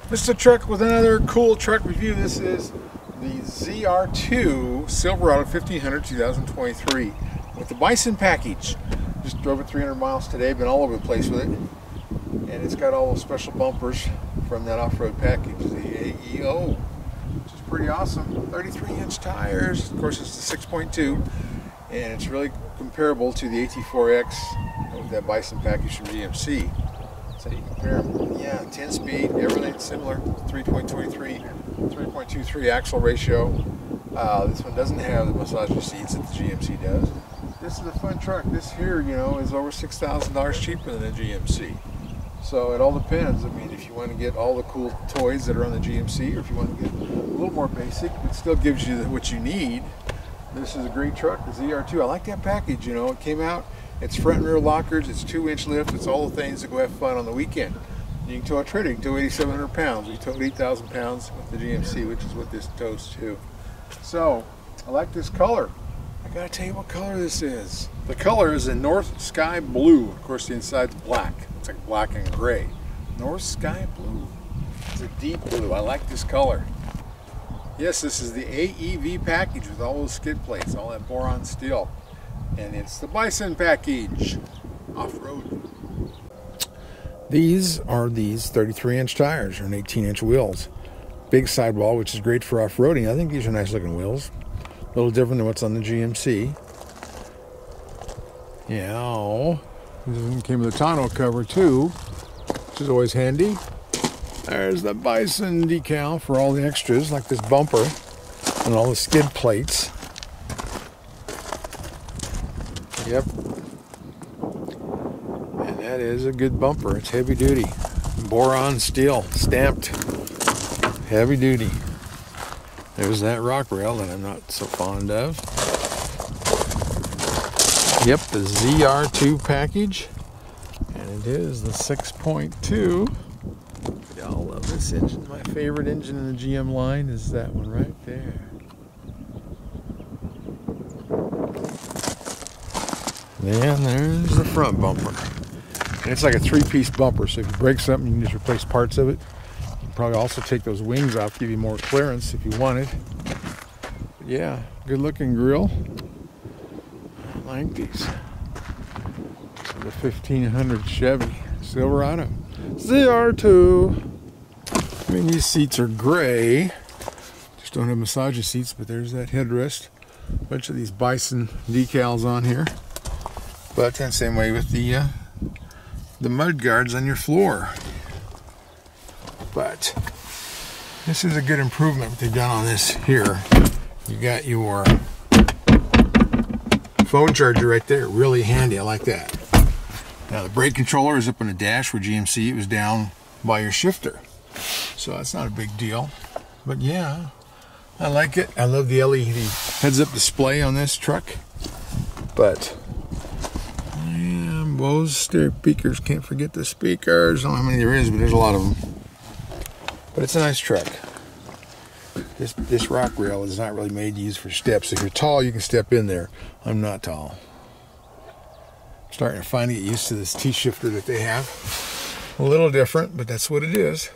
Mr. Truck with another cool truck review. This is the ZR2 Silverado 1500 2023 with the Bison package. Just drove it 300 miles today, been all over the place with it. And it's got all those special bumpers from that off-road package, the AEV, which is pretty awesome. 33-inch tires, of course it's the 6.2, and it's really comparable to the AT4X with that Bison package from GMC. So you compare them, yeah, 10-speed, everything's similar, 3.23, 3.23 axle ratio. This one doesn't have the massager seats that the GMC does. This is a fun truck. This here, you know, is over $6,000 cheaper than a GMC. So it all depends. I mean, if you want to get all the cool toys that are on the GMC, or if you want to get a little more basic, but still gives you what you need, this is a great truck, the ZR2. I like that package, you know, it came out. It's front and rear lockers, it's 2-inch lift, it's all the things to go have fun on the weekend. You can tow a trailer, you can tow 8,700 pounds. We towed 8,000 pounds with the GMC, which is what this tows too. So, I like this color. I gotta tell you what color this is. The color is a North Sky Blue. Of course, the inside's black. It's like black and gray. North Sky Blue. It's a deep blue. I like this color. Yes, this is the AEV package with all those skid plates, all that boron steel. And it's the Bison package, off-road. These are 33-inch tires and 18-inch wheels. Big sidewall, which is great for off-roading. I think these are nice looking wheels. A little different than what's on the GMC. Yeah, this came with a tonneau cover too, which is always handy. There's the Bison decal for all the extras, like this bumper and all the skid plates. Yep. And that is a good bumper. It's heavy duty. Boron steel, stamped. Heavy duty. There's that rock rail that I'm not so fond of. Yep, the ZR2 package. And it is the 6.2. I love this engine. My favorite engine in the GM line is that one right there. Then there's the front bumper. And it's like a 3-piece bumper, so if you break something, you can just replace parts of it. You can probably also take those wings off, give you more clearance if you wanted. But yeah, good looking grille. I like these. So the 1500 Chevy Silverado ZR2. I mean, these seats are gray. Just don't have massager seats, but there's that headrest. A bunch of these Bison decals on here. But the same way with the mud guards on your floor. But this is a good improvement what they've done on this here. You got your phone charger right there, really handy. I like that. Now the brake controller is up on the dash, where GMC it was down by your shifter. So that's not a big deal. But yeah, I like it. I love the LED heads-up display on this truck. But yeah, Bose speakers, can't forget the speakers. I don't know how many there is, but there's a lot of them. But it's a nice truck. This rock rail is not really made to use for steps. If you're tall, you can step in there. I'm not tall. I'm starting to finally get used to this T-shifter that they have. A little different, but that's what it is.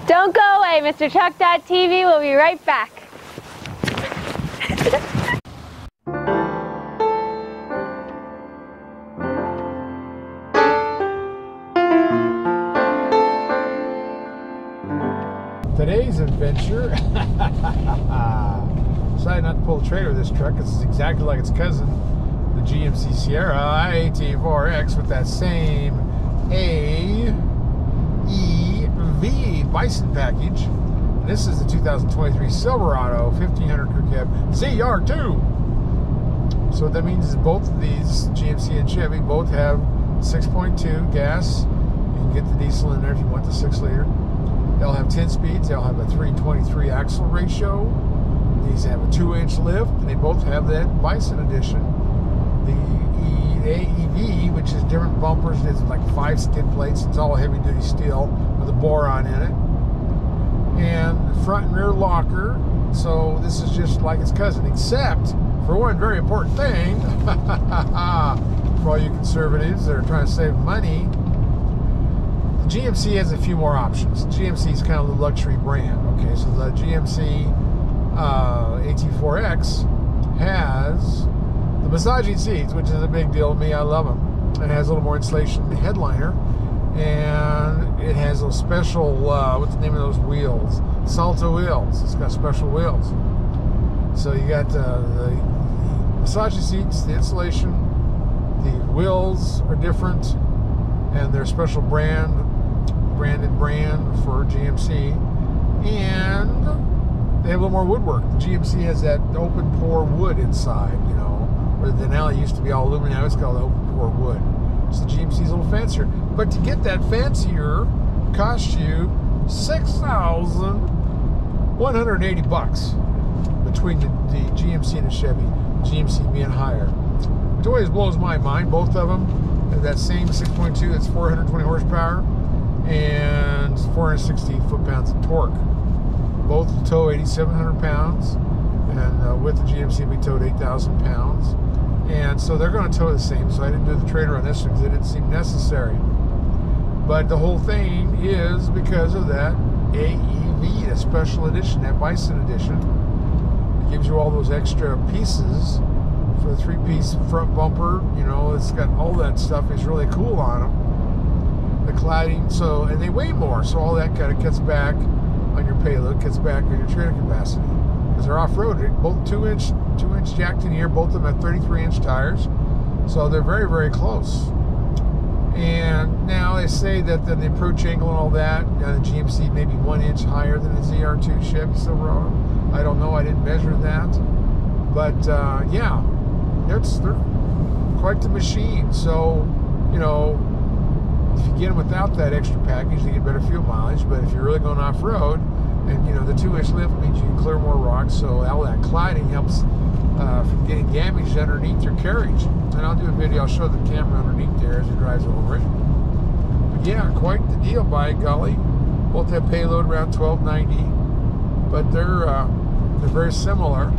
Don't go away, Mr. Truck.tv. We'll be right back. Today's adventure, decided not to pull the trailer with this truck because it's exactly like its cousin, the GMC Sierra AT4X, with that same AEV Bison package. And this is the 2023 Silverado 1500 Crew Cab ZR2. So what that means is both of these, GMC and Chevy, both have 6.2 gas. You can get the diesel in there if you want the 6-liter. They all have 10 speeds. They all have a 3.23 axle ratio. These have a 2-inch lift, and they both have that Bison edition AEV, which is different bumpers. It's like 5 skid plates. It's all heavy duty steel with a Boron in it. And front and rear locker. So this is just like its cousin, except for one very important thing. For all you conservatives that are trying to save money, the GMC has a few more options. GMC is kind of the luxury brand. Okay, so the GMC AT4X has the massaging seats, which is a big deal to me. I love them. It has a little more insulation in the headliner, and it has those special, what's the name of those wheels? Salto wheels. It's got special wheels. So you got the massaging seats, the insulation, the wheels are different, and they're special branded for GMC, and they have a little more woodwork. The GMC has that open pore wood inside, you know, where the Denali used to be all aluminum. Now it's called open pore wood. So the GMC's a little fancier. But to get that fancier, costs you $6,180 between the GMC and the Chevy. GMC being higher, which always blows my mind. Both of them have that same 6.2. That's 420 horsepower and 460 foot-pounds of torque. Both tow 8,700 pounds, and with the GMC we towed 8,000 pounds. And so they're going to tow the same, so I didn't do the trailer on this one because it didn't seem necessary. But the whole thing is because of that AEV, the special edition, that Bison edition. It gives you all those extra pieces for the 3-piece front bumper. You know, it's got all that stuff. It's really cool on them. The cladding, so, and they weigh more, so all that kind of gets back on your payload, gets back on your trailer capacity. Because they're off-road, both 2-inch jacked in here, both of them have 33-inch tires, so they're very, very close. And now they say that the approach angle and all that, the GMC may be 1 inch higher than the ZR2 Chevy Silverado. I don't know, I didn't measure that, but yeah, they're quite the machine. So, you know, if you get them without that extra package, you get better fuel mileage. But if you're really going off-road, and you know, the 2-inch lift means you can clear more rocks, so all that cladding helps from getting damaged underneath your carriage. And I'll do a video, I'll show the camera underneath there as it drives over it. But yeah, quite the deal, by golly. Both have payload around 1290, but they're very similar,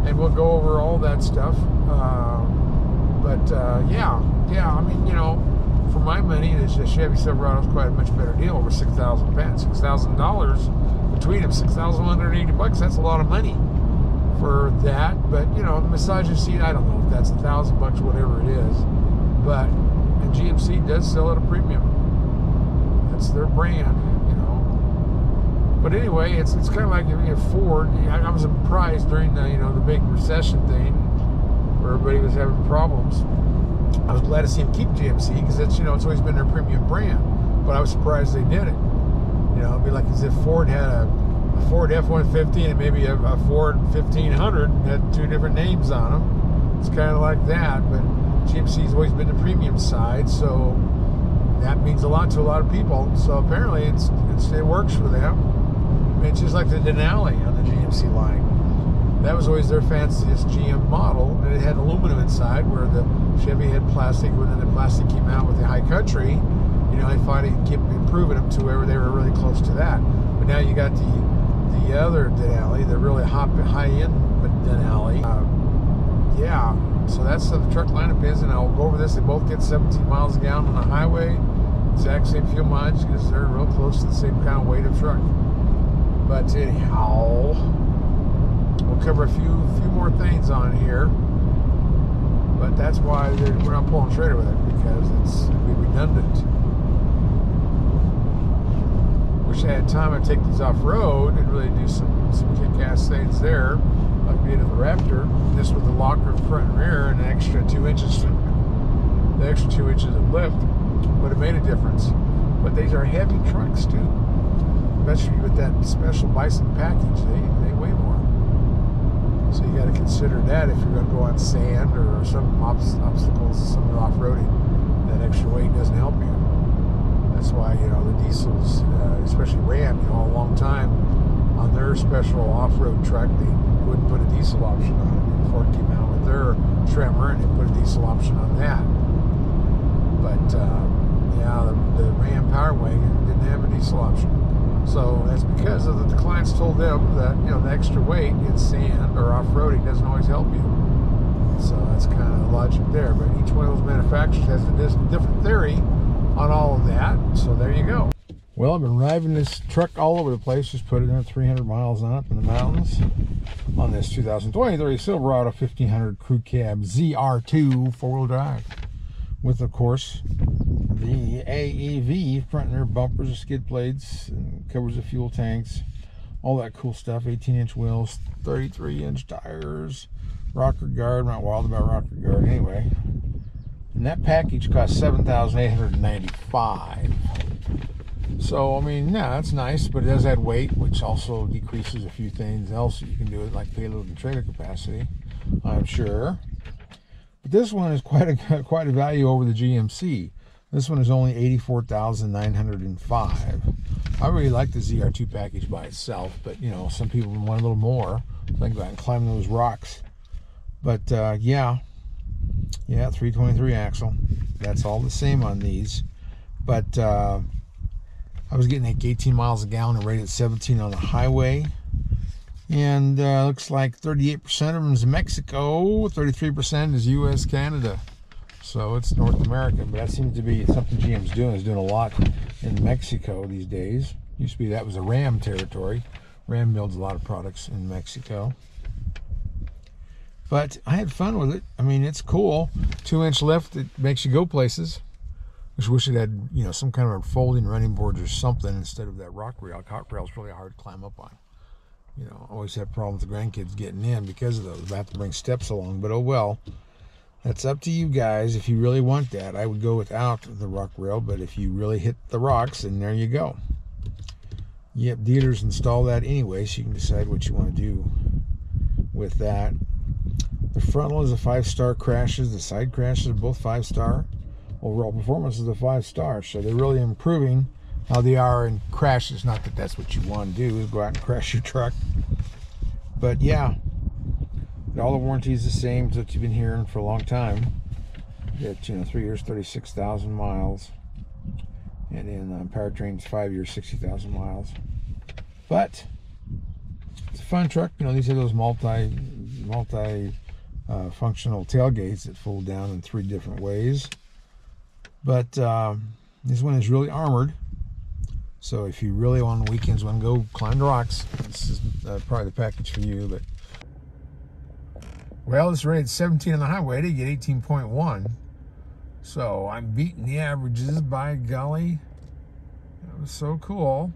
and we'll go over all that stuff. Yeah, I mean, you know, for my money, the Chevy Silverado is quite a much better deal. Over 6,000 pounds, $6,000 between them, $6,180. That's a lot of money for that. But you know, the massaging seat, I don't know if that's $1,000, whatever it is. But and GMC does sell at a premium. That's their brand, you know. But anyway, it's kind of like if Ford. I was surprised during the the big recession thing, where everybody was having problems. I was glad to see them keep GMC because it's it's always been their premium brand. But I was surprised they did it. You know, it'd be like as if Ford had a Ford F-150 and maybe a Ford 1500 had 2 different names on them. It's kind of like that. But GMC's always been the premium side, so that means a lot to a lot of people. So apparently it works for them. It's just like the Denali on the GMC line. That was always their fanciest GM model, and it had aluminum inside, where the Chevy had plastic. When then the plastic came out with the High Country, they finally kept improving them to where they were really close to that. But now you got the other Denali, the really high-end Denali. Yeah, so that's the truck lineup is, and I'll go over this. They both get 17 miles a gallon on the highway, exact same fuel mileage, because they're real close to the same kind of weight of truck. But anyhow, we'll cover a few more things on here, but that's why we're not pulling a trailer with it, because it'd be redundant. Wish I had time to take these off-road and really do some kick-ass things there, like being in the Raptor. This with the locker front and rear and an extra 2 inches, the extra 2 inches of lift would have made a difference. But these are heavy trucks too, especially with that special Bison package. They weigh more. So you got to consider that if you're going to go on sand or some obstacles, some off-roading. That extra weight doesn't help you. That's why the diesels, especially Ram, a long time on their special off-road truck, they wouldn't put a diesel option on it before it came out with with their Tremor, and they put a diesel option on that. But yeah, the Ram Power Wagon didn't have a diesel option. So that's because of the clients told them that, you know, the extra weight in sand or off-roading doesn't always help you. So that's kind of the logic there. But each one of those manufacturers has a different theory on all of that. So there you go. Well, I've been driving this truck all over the place. Just put it in 300 miles on up in the mountains on this 2023 Silverado 1500 Crew Cab ZR2 four-wheel drive with, of course, the AEV front and rear bumpers, skid plates, and covers of fuel tanks, all that cool stuff. 18-inch wheels, 33-inch tires, rocker guard. I'm not wild about rocker guard anyway. And that package cost $7,895. So I mean, yeah, that's nice, but it does add weight, which also decreases a few things else you can do it, like payload and trailer capacity, I'm sure. But this one is quite a value over the GMC. This one is only $84,905. I really like the ZR2 package by itself, but you know, some people want a little more. So I can go out and climb those rocks. But yeah, 323 axle. That's all the same on these. But I was getting like 18 miles a gallon and rated 17 on the highway. And looks like 38% of them is Mexico, 33% is US, Canada. So it's North America, but that seems to be something GM's doing. Is doing a lot in Mexico these days. Used to be that was a Ram territory. Ram builds a lot of products in Mexico. But I had fun with it. I mean, it's cool. 2-inch lift, it makes you go places. Just wish it had, you know, some kind of folding running boards or something instead of that rock rail. Rock rail's really hard to climb up on. You know, always have problems with the grandkids getting in because of those. I have to bring steps along, but oh well. That's up to you guys. If you really want that, I would go without the rock rail, but if you really hit the rocks, then there you go. Yep, dealers install that anyway, so you can decide what you want to do with that. The frontal is a 5-star crashes. The side crashes are both 5-star. Overall performance is a 5-star, so they're really improving how they are in crashes. Not that that's what you want to do, is go out and crash your truck. But yeah, all the warranty is the same as what you've been hearing for a long time. That, you know, 3 years, 36,000 miles, and then powertrain's 5 years, 60,000 miles. But it's a fun truck. You know, these are those multi-functional tailgates that fold down in 3 different ways. But this one is really armored. So if you really on weekends want to go climb the rocks, this is probably the package for you. But well, it's rated 17 on the highway. They get 18.1. So I'm beating the averages, by golly. That was so cool.